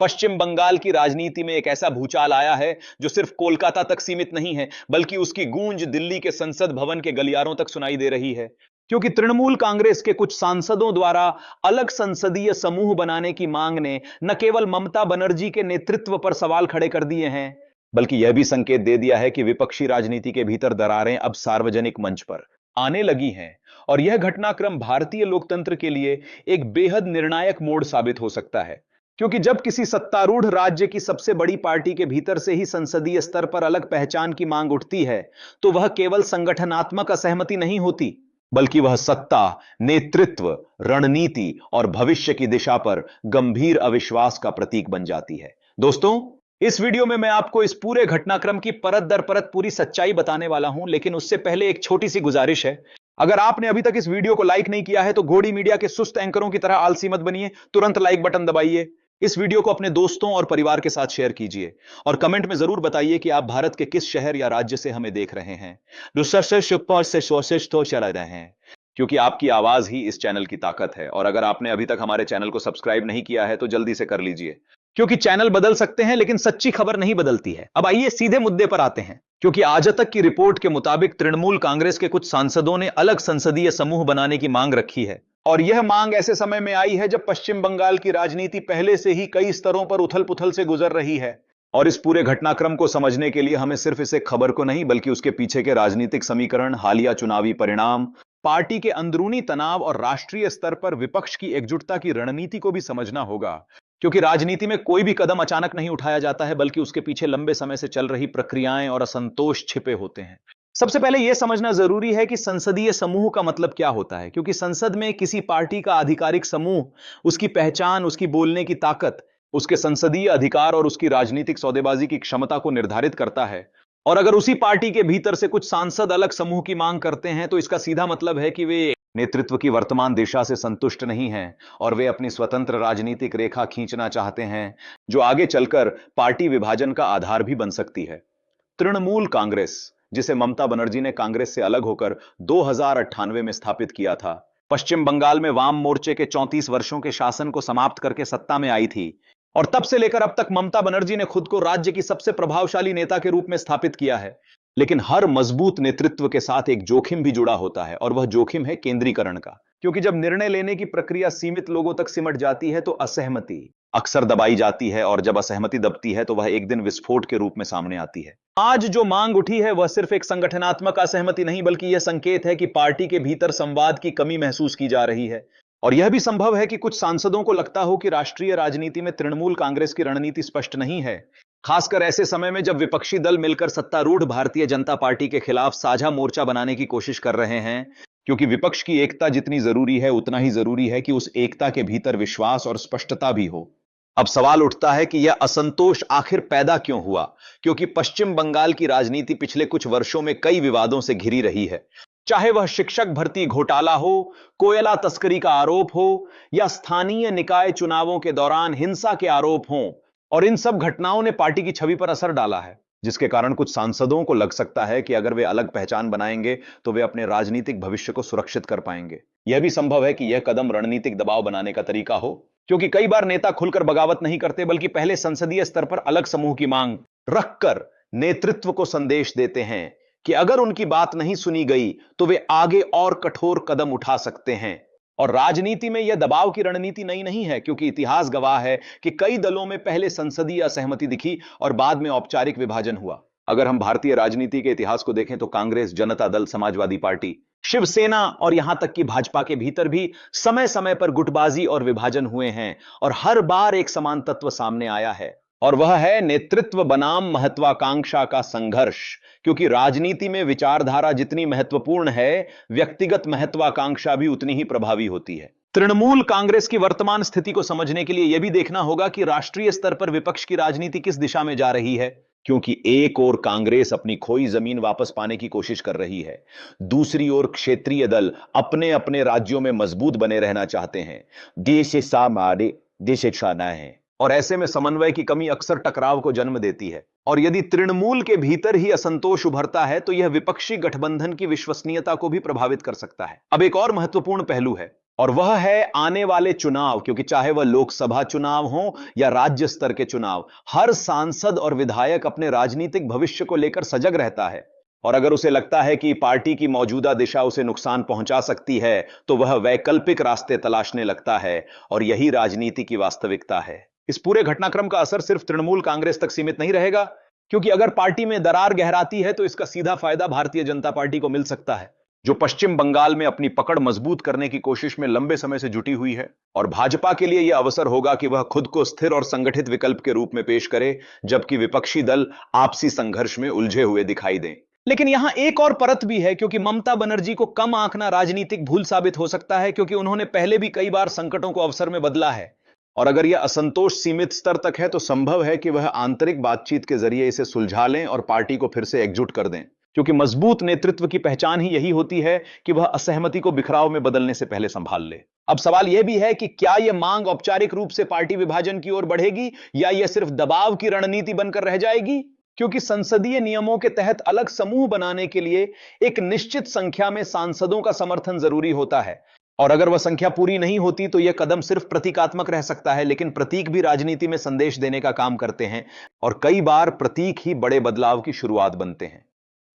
पश्चिम बंगाल की राजनीति में एक ऐसा भूचाल आया है जो सिर्फ कोलकाता तक सीमित नहीं है, बल्कि उसकी गूंज दिल्ली के संसद भवन के गलियारों तक सुनाई दे रही है। क्योंकि तृणमूल कांग्रेस के कुछ सांसदों द्वारा अलग संसदीय समूह बनाने की मांग ने न केवल ममता बनर्जी के नेतृत्व पर सवाल खड़े कर दिए हैं, बल्कि यह भी संकेत दे दिया है कि विपक्षी राजनीति के भीतर दरारें अब सार्वजनिक मंच पर आने लगी हैं। और यह घटनाक्रम भारतीय लोकतंत्र के लिए एक बेहद निर्णायक मोड़ साबित हो सकता है। क्योंकि जब किसी सत्तारूढ़ राज्य की सबसे बड़ी पार्टी के भीतर से ही संसदीय स्तर पर अलग पहचान की मांग उठती है, तो वह केवल संगठनात्मक असहमति नहीं होती, बल्कि वह सत्ता, नेतृत्व, रणनीति और भविष्य की दिशा पर गंभीर अविश्वास का प्रतीक बन जाती है। दोस्तों, इस वीडियो में मैं आपको इस पूरे घटनाक्रम की परत दर परत पूरी सच्चाई बताने वाला हूं, लेकिन उससे पहले एक छोटी सी गुजारिश है। अगर आपने अभी तक इस वीडियो को लाइक नहीं किया है तो घोड़ी मीडिया के सुस्त एंकरों की तरह आलसी मत बनिए, तुरंत लाइक बटन दबाइए। इस वीडियो को अपने दोस्तों और परिवार के साथ शेयर कीजिए और कमेंट में जरूर बताइए कि आप भारत के किस शहर या राज्य से हमें देख रहे हैं। चला रहे हैं, क्योंकि आपकी आवाज ही इस चैनल की ताकत है। और अगर आपने अभी तक हमारे चैनल को सब्सक्राइब नहीं किया है तो जल्दी से कर लीजिए, क्योंकि चैनल बदल सकते हैं लेकिन सच्ची खबर नहीं बदलती है। अब आइए सीधे मुद्दे पर आते हैं। क्योंकि आज तक की रिपोर्ट के मुताबिक तृणमूल कांग्रेस के कुछ सांसदों ने अलग संसदीय समूह बनाने की मांग रखी है, और यह मांग ऐसे समय में आई है जब पश्चिम बंगाल की राजनीति पहले से ही कई स्तरों पर उथल पुथल से गुजर रही है। और इस पूरे घटनाक्रम को समझने के लिए हमें सिर्फ इस एक खबर को नहीं, बल्कि उसके पीछे के राजनीतिक समीकरण, हालिया चुनावी परिणाम, पार्टी के अंदरूनी तनाव और राष्ट्रीय स्तर पर विपक्ष की एकजुटता की रणनीति को भी समझना होगा। क्योंकि राजनीति में कोई भी कदम अचानक नहीं उठाया जाता है, बल्कि उसके पीछे लंबे समय से चल रही प्रक्रियाएं और असंतोष छिपे होते हैं। सबसे पहले यह समझना जरूरी है कि संसदीय समूह का मतलब क्या होता है। क्योंकि संसद में किसी पार्टी का आधिकारिक समूह उसकी पहचान, उसकी बोलने की ताकत, उसके संसदीय अधिकार और उसकी राजनीतिक सौदेबाजी की क्षमता को निर्धारित करता है। और अगर उसी पार्टी के भीतर से कुछ सांसद अलग समूह की मांग करते हैं, तो इसका सीधा मतलब है कि वे नेतृत्व की वर्तमान दिशा से संतुष्ट नहीं हैं और वे अपनी स्वतंत्र राजनीतिक रेखा खींचना चाहते हैं, जो आगे चलकर पार्टी विभाजन का आधार भी बन सकती है। तृणमूल कांग्रेस, जिसे ममता बनर्जी ने कांग्रेस से अलग होकर 2098 में स्थापित किया था, पश्चिम बंगाल में वाम मोर्चे के 34 वर्षों के शासन को समाप्त करके सत्ता में आई थी। और तब से लेकर अब तक ममता बनर्जी ने खुद को राज्य की सबसे प्रभावशाली नेता के रूप में स्थापित किया है। लेकिन हर मजबूत नेतृत्व के साथ एक जोखिम भी जुड़ा होता है, और वह जोखिम है केंद्रीकरण का। क्योंकि जब निर्णय लेने की प्रक्रिया सीमित लोगों तक सिमट जाती है तो असहमति अक्सर दबाई जाती है, और जब असहमति दबती है तो वह एक दिन विस्फोट के रूप में सामने आती है। आज जो मांग उठी है वह सिर्फ एक संगठनात्मक असहमति नहीं, बल्कि यह संकेत है कि पार्टी के भीतर संवाद की कमी महसूस की जा रही है। और यह भी संभव है कि कुछ सांसदों को लगता हो कि राष्ट्रीय राजनीति में तृणमूल कांग्रेस की रणनीति स्पष्ट नहीं है, खासकर ऐसे समय में जब विपक्षी दल मिलकर सत्तारूढ़ भारतीय जनता पार्टी के खिलाफ साझा मोर्चा बनाने की कोशिश कर रहे हैं। क्योंकि विपक्ष की एकता जितनी जरूरी है, उतना ही जरूरी है कि उस एकता के भीतर विश्वास और स्पष्टता भी हो। अब सवाल उठता है कि यह असंतोष आखिर पैदा क्यों हुआ। क्योंकि पश्चिम बंगाल की राजनीति पिछले कुछ वर्षों में कई विवादों से घिरी रही है, चाहे वह शिक्षक भर्ती घोटाला हो, कोयला तस्करी का आरोप हो, या स्थानीय निकाय चुनावों के दौरान हिंसा के आरोप हों। और इन सब घटनाओं ने पार्टी की छवि पर असर डाला है, जिसके कारण कुछ सांसदों को लग सकता है कि अगर वे अलग पहचान बनाएंगे तो वे अपने राजनीतिक भविष्य को सुरक्षित कर पाएंगे। यह भी संभव है कि यह कदम रणनीतिक दबाव बनाने का तरीका हो। क्योंकि कई बार नेता खुलकर बगावत नहीं करते, बल्कि पहले संसदीय स्तर पर अलग समूह की मांग रखकर नेतृत्व को संदेश देते हैं कि अगर उनकी बात नहीं सुनी गई तो वे आगे और कठोर कदम उठा सकते हैं। और राजनीति में यह दबाव की रणनीति नई नहीं है, क्योंकि इतिहास गवाह है कि कई दलों में पहले संसदीय असहमति दिखी और बाद में औपचारिक विभाजन हुआ। अगर हम भारतीय राजनीति के इतिहास को देखें तो कांग्रेस, जनता दल, समाजवादी पार्टी, शिवसेना और यहां तक कि भाजपा के भीतर भी समय समय पर गुटबाजी और विभाजन हुए हैं, और हर बार एक समान तत्व सामने आया है, और वह है नेतृत्व बनाम महत्वाकांक्षा का संघर्ष। क्योंकि राजनीति में विचारधारा जितनी महत्वपूर्ण है, व्यक्तिगत महत्वाकांक्षा भी उतनी ही प्रभावी होती है। तृणमूल कांग्रेस की वर्तमान स्थिति को समझने के लिए यह भी देखना होगा कि राष्ट्रीय स्तर पर विपक्ष की राजनीति किस दिशा में जा रही है। क्योंकि एक ओर कांग्रेस अपनी खोई जमीन वापस पाने की कोशिश कर रही है, दूसरी ओर क्षेत्रीय दल अपने अपने राज्यों में मजबूत बने रहना चाहते हैं। देश सामारे देश छाना है, और ऐसे में समन्वय की कमी अक्सर टकराव को जन्म देती है। और यदि तृणमूल के भीतर ही असंतोष उभरता है तो यह विपक्षी गठबंधन की विश्वसनीयता को भी प्रभावित कर सकता है। अब एक और महत्वपूर्ण पहलू है, और वह है आने वाले चुनाव, क्योंकि चाहे वह लोकसभा चुनाव हो या राज्य स्तर के चुनाव, हर सांसद और विधायक अपने राजनीतिक भविष्य को लेकर सजग रहता है। और अगर उसे लगता है कि पार्टी की मौजूदा दिशा उसे नुकसान पहुंचा सकती है, तो वह वैकल्पिक रास्ते तलाशने लगता है। और यही राजनीति की वास्तविकता है। इस पूरे घटनाक्रम का असर सिर्फ तृणमूल कांग्रेस तक सीमित नहीं रहेगा, क्योंकि अगर पार्टी में दरार गहराती है तो इसका सीधा फायदा भारतीय जनता पार्टी को मिल सकता है, जो पश्चिम बंगाल में अपनी पकड़ मजबूत करने की कोशिश में लंबे समय से जुटी हुई है। और भाजपा के लिए यह अवसर होगा कि वह खुद को स्थिर और संगठित विकल्प के रूप में पेश करे, जबकि विपक्षी दल आपसी संघर्ष में उलझे हुए दिखाई दें। लेकिन यहां एक और परत भी है, क्योंकि ममता बनर्जी को कम आंकना राजनीतिक भूल साबित हो सकता है, क्योंकि उन्होंने पहले भी कई बार संकटों को अवसर में बदला है। और अगर यह असंतोष सीमित स्तर तक है, तो संभव है कि वह आंतरिक बातचीत के जरिए इसे सुलझा लें और पार्टी को फिर से एकजुट कर दें, क्योंकि मजबूत नेतृत्व की पहचान ही यही होती है कि वह असहमति को बिखराव में बदलने से पहले संभाल ले। अब सवाल यह भी है कि क्या यह मांग औपचारिक रूप से पार्टी विभाजन की ओर बढ़ेगी, या यह सिर्फ दबाव की रणनीति बनकर रह जाएगी, क्योंकि संसदीय नियमों के तहत अलग समूह बनाने के लिए एक निश्चित संख्या में सांसदों का समर्थन जरूरी होता है। और अगर वह संख्या पूरी नहीं होती तो यह कदम सिर्फ प्रतीकात्मक रह सकता है, लेकिन प्रतीक भी राजनीति में संदेश देने का काम करते हैं, और कई बार प्रतीक ही बड़े बदलाव की शुरुआत बनते हैं।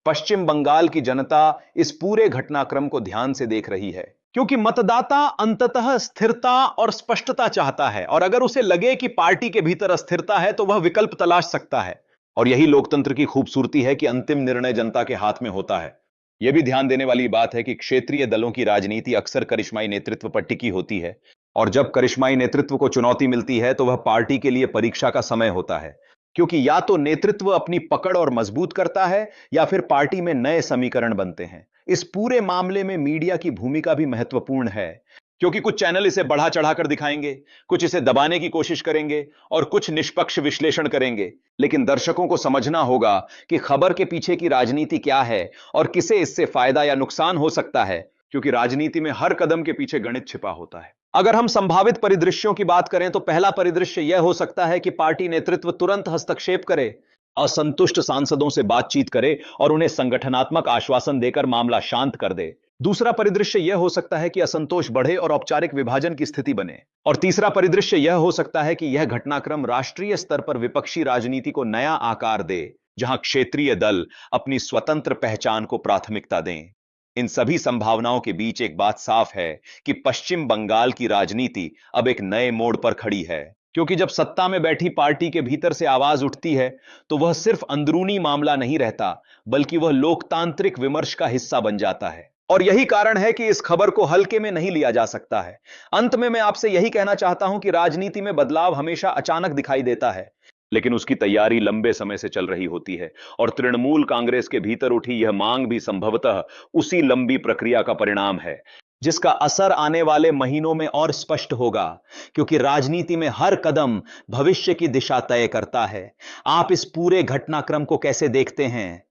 पश्चिम बंगाल की जनता इस पूरे घटनाक्रम को ध्यान से देख रही है, क्योंकि मतदाता अंततः स्थिरता और स्पष्टता चाहता है। और अगर उसे लगे कि पार्टी के भीतर अस्थिरता है, तो वह विकल्प तलाश सकता है। और यही लोकतंत्र की खूबसूरती है कि अंतिम निर्णय जनता के हाथ में होता है। यह भी ध्यान देने वाली बात है कि क्षेत्रीय दलों की राजनीति अक्सर करिश्माई नेतृत्व पर टिकी होती है, और जब करिश्माई नेतृत्व को चुनौती मिलती है तो वह पार्टी के लिए परीक्षा का समय होता है, क्योंकि या तो नेतृत्व अपनी पकड़ और मजबूत करता है, या फिर पार्टी में नए समीकरण बनते हैं। इस पूरे मामले में मीडिया की भूमिका भी महत्वपूर्ण है, क्योंकि कुछ चैनल इसे बढ़ा चढ़ाकर दिखाएंगे, कुछ इसे दबाने की कोशिश करेंगे, और कुछ निष्पक्ष विश्लेषण करेंगे। लेकिन दर्शकों को समझना होगा कि खबर के पीछे की राजनीति क्या है और किसे इससे फायदा या नुकसान हो सकता है, क्योंकि राजनीति में हर कदम के पीछे गणित छिपा होता है। अगर हम संभावित परिदृश्यों की बात करें, तो पहला परिदृश्य यह हो सकता है कि पार्टी नेतृत्व तुरंत हस्तक्षेप करे, असंतुष्ट सांसदों से बातचीत करे और उन्हें संगठनात्मक आश्वासन देकर मामला शांत कर दे। दूसरा परिदृश्य यह हो सकता है कि असंतोष बढ़े और औपचारिक विभाजन की स्थिति बने। और तीसरा परिदृश्य यह हो सकता है कि यह घटनाक्रम राष्ट्रीय स्तर पर विपक्षी राजनीति को नया आकार दे, जहां क्षेत्रीय दल अपनी स्वतंत्र पहचान को प्राथमिकता दें। इन सभी संभावनाओं के बीच एक बात साफ है कि पश्चिम बंगाल की राजनीति अब एक नए मोड़ पर खड़ी है, क्योंकि जब सत्ता में बैठी पार्टी के भीतर से आवाज उठती है, तो वह सिर्फ अंदरूनी मामला नहीं रहता, बल्कि वह लोकतांत्रिक विमर्श का हिस्सा बन जाता है। और यही कारण है कि इस खबर को हल्के में नहीं लिया जा सकता है। अंत में मैं आपसे यही कहना चाहता हूं कि राजनीति में बदलाव हमेशा अचानक दिखाई देता है, लेकिन उसकी तैयारी लंबे समय से चल रही होती है। और तृणमूल कांग्रेस के भीतर उठी यह मांग भी संभवतः उसी लंबी प्रक्रिया का परिणाम है, जिसका असर आने वाले महीनों में और स्पष्ट होगा, क्योंकि राजनीति में हर कदम भविष्य की दिशा तय करता है। आप इस पूरे घटनाक्रम को कैसे देखते हैं?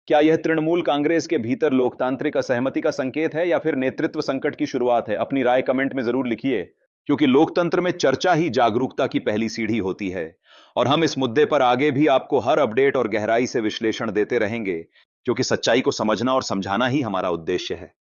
क्या यह तृणमूल कांग्रेस के भीतर लोकतांत्रिक असहमति का संकेत है, या फिर नेतृत्व संकट की शुरुआत है? अपनी राय कमेंट में जरूर लिखिए, क्योंकि लोकतंत्र में चर्चा ही जागरूकता की पहली सीढ़ी होती है। और हम इस मुद्दे पर आगे भी आपको हर अपडेट और गहराई से विश्लेषण देते रहेंगे, क्योंकि सच्चाई को समझना और समझाना ही हमारा उद्देश्य है।